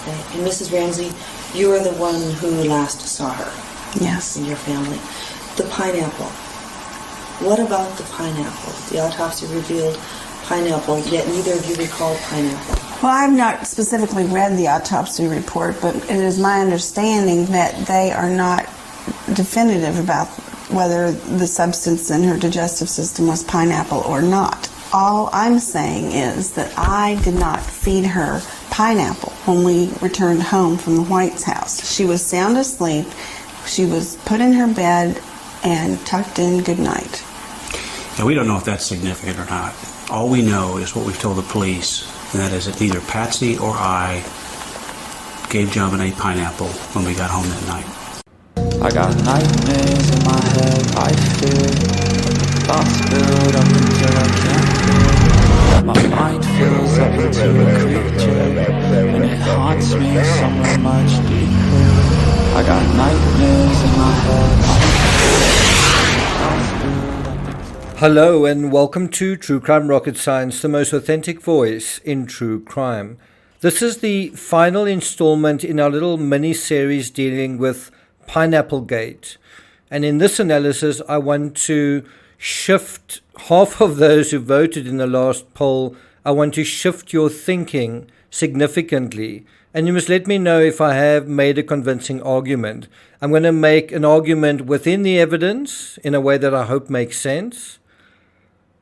Okay. And Mrs. Ramsey, you are the one who last saw her. Yes. In your family. The pineapple. What about the pineapple? The autopsy revealed pineapple, yet neither of you recall pineapple. Well, I've not specifically read the autopsy report, but it is my understanding that they are not definitive about whether the substance in her digestive system was pineapple or not. All I'm saying is that I did not feed her pineapple when we returned home from the White's house. She was sound asleep. She was put in her bed and tucked in good night. Now, we don't know if that's significant or not. All we know is what we've told the police, and that is that neither Patsy or I gave JonBenet pineapple when we got home that night. I got nightmares in my head, I fear thoughts build up until I can't feel. My mind fills up into a creature, and it haunts me somewhere much deeper. I got nightmares in my head, I fear. Hello and welcome to True Crime Rocket Science, the most authentic voice in true crime. This is the final installment in our little mini-series dealing with PINEAPPLEGATE. And in this analysis, I want to shift half of those who voted in the last poll. I want to shift your thinking significantly. And you must let me know if I have made a convincing argument. I'm going to make an argument within the evidence in a way that I hope makes sense.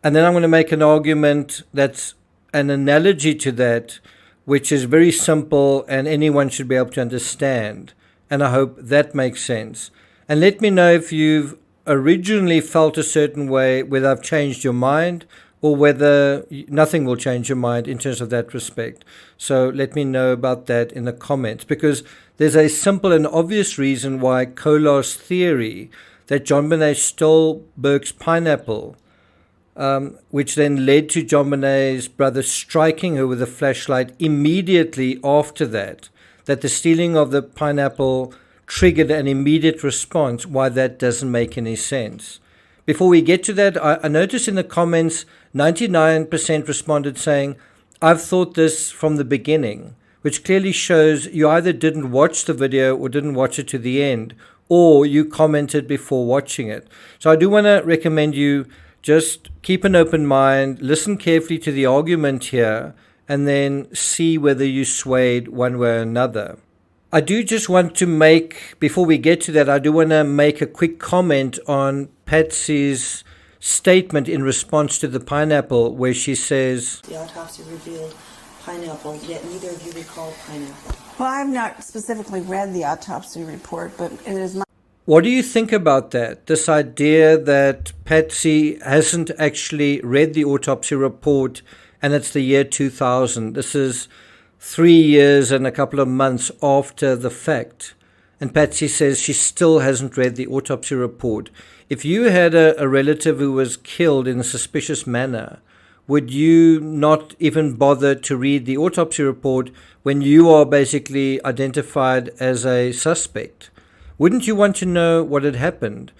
And then I'm going to make an argument that's an analogy to that, which is very simple and anyone should be able to understand. And I hope that makes sense. And let me know if you've originally felt a certain way, whether I've changed your mind or whether nothing will change your mind in terms of that respect. So let me know about that in the comments, because there's a simple and obvious reason why Kolar's theory that JonBenet stole Burke's pineapple, which then led to JonBenet's brother striking her with a flashlight immediately after that the stealing of the pineapple triggered an immediate response, why that doesn't make any sense. Before we get to that, I noticed in the comments 99% responded saying, I've thought this from the beginning, which clearly shows you either didn't watch the video or didn't watch it to the end, or you commented before watching it. So I do want to recommend you just keep an open mind, listen carefully to the argument here, and then see whether you swayed one way or another. I do just want to make, before we get to that, I do want to make a quick comment on Patsy's statement in response to the pineapple, where she says, The autopsy revealed pineapple, yet neither of you recall pineapple. Well, I've not specifically read the autopsy report, but it is my... What do you think about that? This idea that Patsy hasn't actually read the autopsy report and it's the year 2000. This is 3 years and a couple of months after the fact. And Patsy says she still hasn't read the autopsy report. If you had a relative who was killed in a suspicious manner, would you not even bother to read the autopsy report when you are basically identified as a suspect? Wouldn't you want to know what had happened?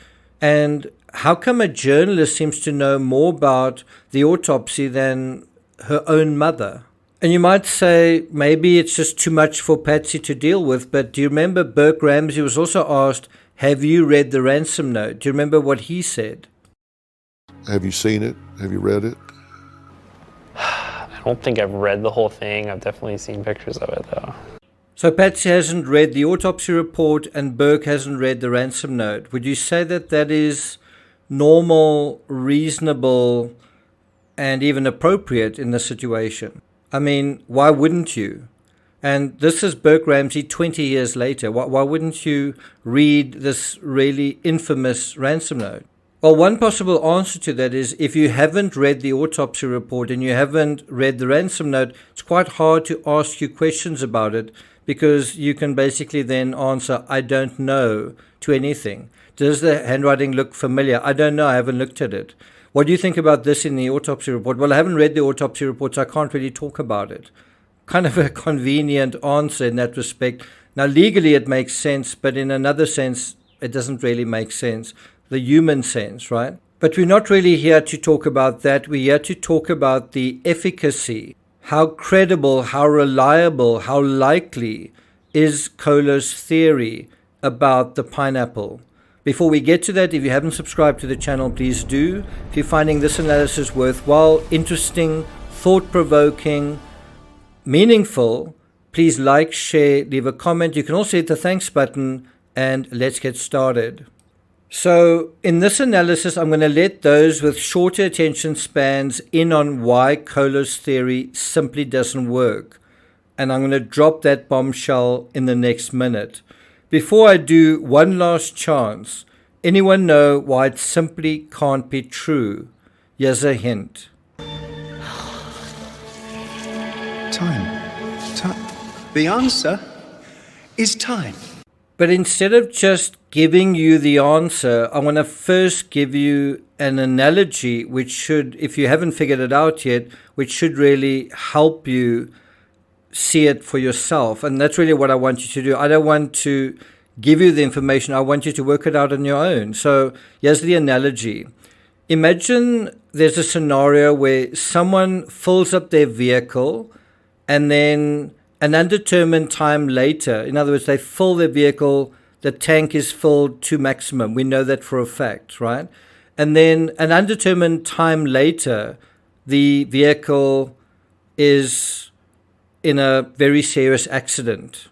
And how come a journalist seems to know more about the autopsy than her own mother? And you might say, maybe it's just too much for Patsy to deal with, but do you remember Burke Ramsey was also asked, have you read the ransom note? Do you remember what he said? Have you seen it? Have you read it? I don't think I've read the whole thing. I've definitely seen pictures of it, though. So Patsy hasn't read the autopsy report and Burke hasn't read the ransom note. Would you say that that is normal, reasonable, and even appropriate in this situation? I mean, why wouldn't you? And this is Burke Ramsey 20 years later. Why wouldn't you read this really infamous ransom note? Well, one possible answer to that is if you haven't read the autopsy report and you haven't read the ransom note, it's quite hard to ask you questions about it, because you can basically then answer, I don't know, to anything. Does the handwriting look familiar? I don't know. I haven't looked at it. What do you think about this in the autopsy report? Well, I haven't read the autopsy report, so I can't really talk about it. Kind of a convenient answer in that respect. Now, legally it makes sense, but in another sense, it doesn't really make sense. The human sense, right? But we're not really here to talk about that. We're here to talk about the efficacy how credible, how reliable, how likely is Kohler's theory about the pineapple? Before we get to that, if you haven't subscribed to the channel, please do. If you're finding this analysis worthwhile, interesting, thought-provoking, meaningful, please like, share, leave a comment. You can also hit the thanks button, and let's get started. So in this analysis, I'm going to let those with shorter attention spans in on why Kohler's theory simply doesn't work. And I'm going to drop that bombshell in the next minute. Before I do, one last chance. Anyone know why it simply can't be true? Here's a hint. Time. The answer is time. But instead of just giving you the answer, I want to first give you an analogy which should, if you haven't figured it out yet, which should really help you see it for yourself. And that's really what I want you to do. I don't want to give you the information. I want you to work it out on your own. So here's the analogy. Imagine there's a scenario where someone fills up their vehicle and then an undetermined time later, in other words, they fill their vehicle, the tank is filled to maximum. We know that for a fact, right? And then an undetermined time later, the vehicle is in a very serious accident.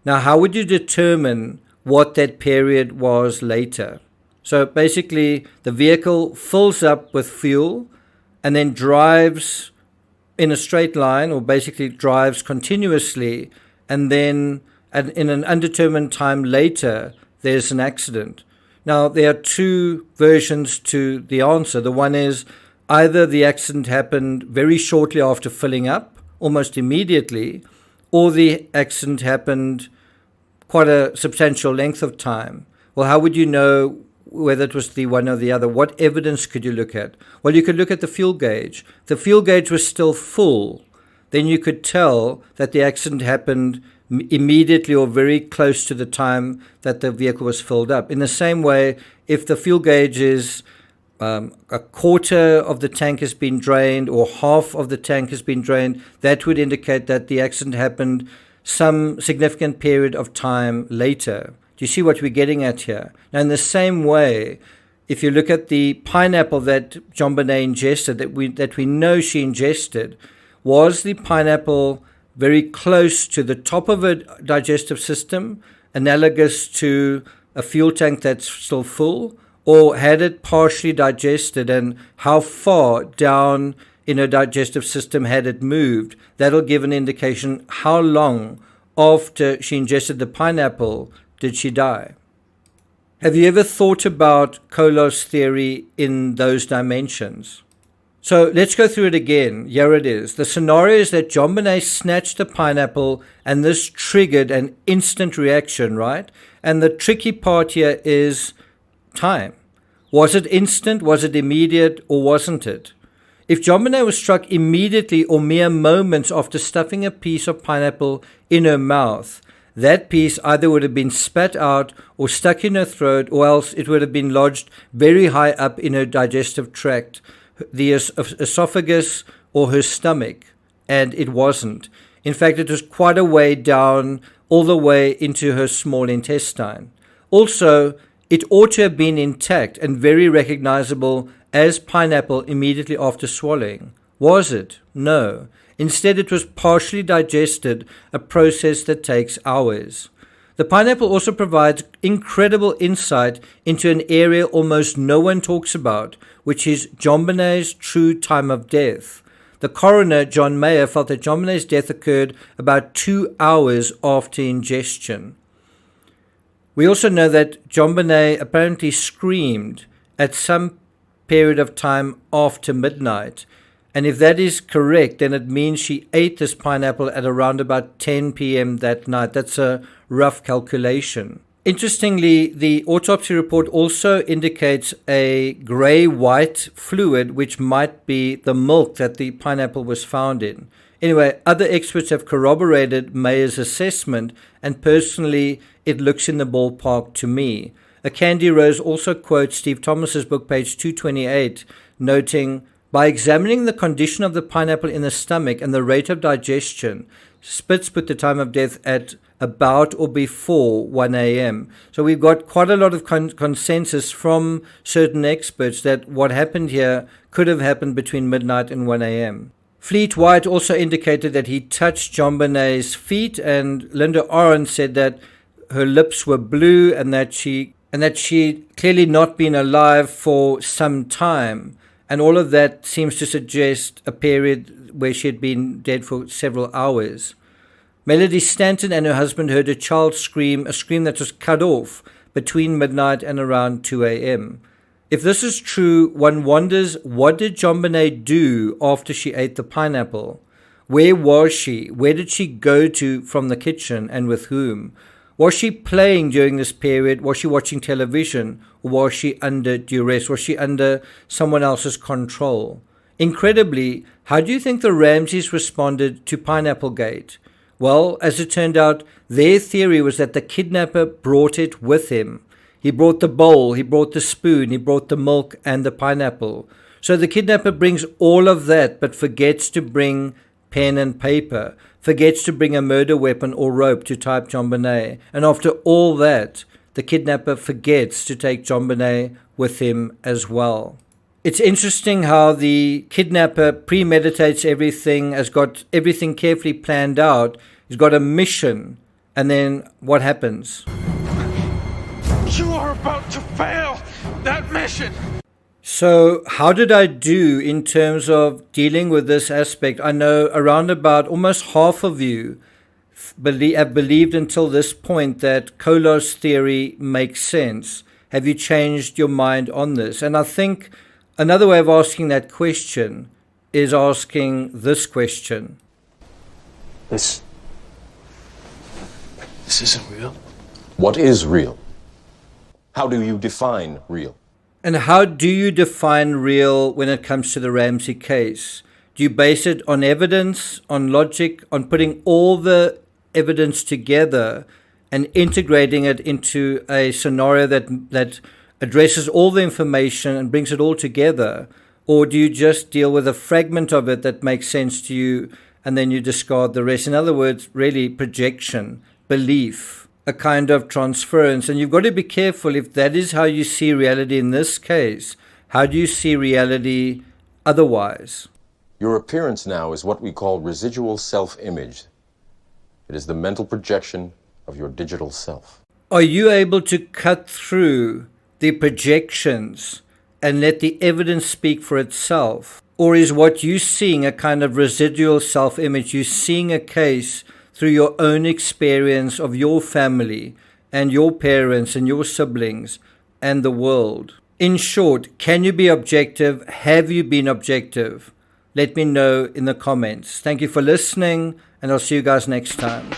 Now, how would you determine what that period was later? So basically, the vehicle fills up with fuel and then drives in a straight line, or basically drives continuously, and then in an undetermined time later, there's an accident. Now, there are two versions to the answer. The one is either the accident happened very shortly after filling up, almost immediately, or the accident happened quite a substantial length of time. Well, how would you know whether it was the one or the other? What evidence could you look at? Well, you could look at the fuel gauge. If the fuel gauge was still full, then you could tell that the accident happened immediately or very close to the time that the vehicle was filled up. In the same way, if the fuel gauge is a quarter of the tank has been drained or half of the tank has been drained, that would indicate that the accident happened some significant period of time later. Do you see what we're getting at here? Now, in the same way, if you look at the pineapple that JonBenet ingested, that we know she ingested, was the pineapple very close to the top of her digestive system, analogous to a fuel tank that's still full, or had it partially digested, and how far down in her digestive system had it moved? That'll give an indication how long after she ingested the pineapple did she die. Have you ever thought about Kohler's theory in those dimensions? So let's go through it again. Here it is. The scenario is that JonBenet snatched the pineapple and this triggered an instant reaction, right? And the tricky part here is time. Was it instant? Was it immediate? Or wasn't it? If JonBenet was struck immediately or mere moments after stuffing a piece of pineapple in her mouth, that piece either would have been spat out or stuck in her throat, or else it would have been lodged very high up in her digestive tract, the esophagus or her stomach, and it wasn't. In fact, it was quite a way down, all the way into her small intestine. Also, it ought to have been intact and very recognizable as pineapple immediately after swallowing. Was it? No. Instead, it was partially digested, a process that takes hours. The pineapple also provides incredible insight into an area almost no one talks about, which is JonBenet's true time of death. The coroner, John Mayer, felt that JonBenet's death occurred about 2 hours after ingestion. We also know that JonBenet apparently screamed at some period of time after midnight. And if that is correct, then it means she ate this pineapple at around about 10 p.m. that night. That's a rough calculation. Interestingly, the autopsy report also indicates a gray-white fluid, which might be the milk that the pineapple was found in. Anyway, other experts have corroborated Mayer's assessment, and personally, it looks in the ballpark to me. A Candy Rose also quotes Steve Thomas's book, page 228, noting, By examining the condition of the pineapple in the stomach and the rate of digestion, Spitz put the time of death at about or before 1 a.m. So we've got quite a lot of consensus from certain experts that what happened here could have happened between midnight and 1 a.m. Fleet White also indicated that he touched JonBenét's feet, and Linda Oren said that her lips were blue and that she clearly not been alive for some time. And all of that seems to suggest a period where she had been dead for several hours. Melody Stanton and her husband heard a child scream, a scream that was cut off between midnight and around 2 a.m. If this is true, one wonders, what did JonBenet do after she ate the pineapple? Where was she? Where did she go to from the kitchen, and with whom? Was she playing during this period? Was she watching television? Or was she under duress? Was she under someone else's control? Incredibly, how do you think the Ramseys responded to Pineapplegate? Well, as it turned out, their theory was that the kidnapper brought it with him. He brought the bowl, he brought the spoon, he brought the milk and the pineapple. So the kidnapper brings all of that, but forgets to bring pen and paper, forgets to bring a murder weapon or rope to type JonBenet. And after all that, the kidnapper forgets to take JonBenet with him as well. It's interesting how the kidnapper premeditates everything, has got everything carefully planned out, he's got a mission, and then what happens? You are about to fail that mission! So how did I do in terms of dealing with this aspect? I know around about almost half of you have believed until this point that Kolo's theory makes sense. Have you changed your mind on this? And I think another way of asking that question is asking this question. This isn't real. What is real? How do you define real? And how do you define real when it comes to the Ramsey case? Do you base it on evidence, on logic, on putting all the evidence together and integrating it into a scenario that addresses all the information and brings it all together? Or do you just deal with a fragment of it that makes sense to you and then you discard the rest? In other words, really projection, belief, a kind of transference. And you've got to be careful if that is how you see reality in this case. How do you see reality otherwise? Your appearance now is what we call residual self-image. It is the mental projection of your digital self. Are you able to cut through the projections and let the evidence speak for itself? Or is what you're seeing a kind of residual self-image? You're seeing a case through your own experience of your family and your parents and your siblings and the world. In short, can you be objective? Have you been objective? Let me know in the comments. Thank you for listening, and I'll see you guys next time.